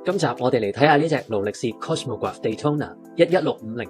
今集我哋嚟睇下呢隻勞力士 Cosmograph Daytona 116505。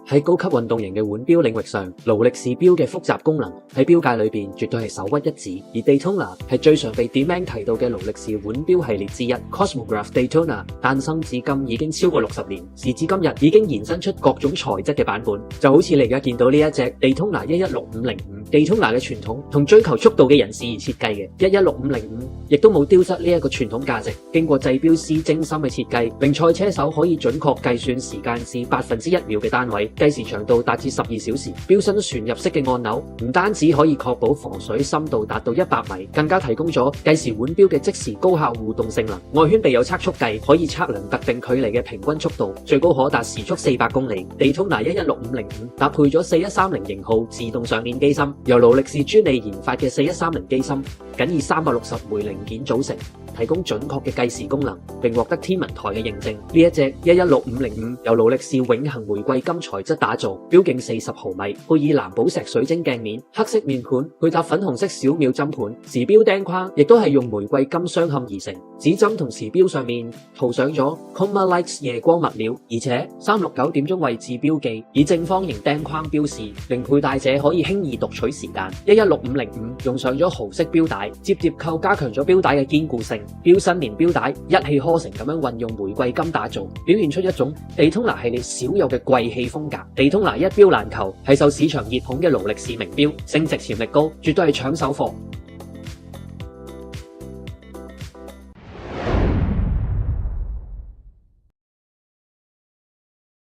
喺高級運動型嘅腕錶領域上，勞力士錶嘅複雜功能喺錶界裏邊絕對係首屈一指。而 Daytona 係最常被點名提到嘅勞力士腕錶系列之一。Cosmograph Daytona 誕生至今已經超過60年，時至今日已經延伸出各種材質嘅版本，就好似你而家見到呢一隻 Daytona 116505。Daytona 嘅傳統同追求速度嘅人士而設計嘅116505，亦都冇丟失呢一個傳統價值。經過製錶師精心嘅設計，令賽車手可以準確計算時間至1/1秒嘅單位。計時長度達至12小時，錶身旋入式嘅按鈕唔單止可以確保防水深度達到100米，更加提供咗計時腕錶嘅即時高效互動性能。外圈備有測速計，可以測量特定距離嘅平均速度，最高可達時速400公里。Daytona 116505搭配咗4130型號自動上鏈機芯，由勞力士專利研發嘅4130機芯，僅以360枚零件組成，提供準確嘅計時功能，並獲得天文台嘅認證。呢一隻116505由勞力士永恆玫瑰金材質打造，錶徑40毫米，配以藍寶石水晶鏡面、黑色面盤，配搭粉紅色小秒針盤。時錶釘框亦都係用玫瑰金鑲嵌而成，指針同時錶上面塗上咗 Chroma Lights 夜光物料，而且369點鐘位置標記以正方形釘框標示，令佩戴者可以輕易讀取時間。116505用上咗豪式錶帶，摺扣加強咗錶帶嘅堅固性，錶身連錶帶一氣呵成咁樣運用玫瑰金打造，表現出一種 Daytona 系列少有嘅貴氣風格。Daytona 一錶難求，係受市場熱捧嘅勞力士名錶，升值潛力高，絕對係搶手貨。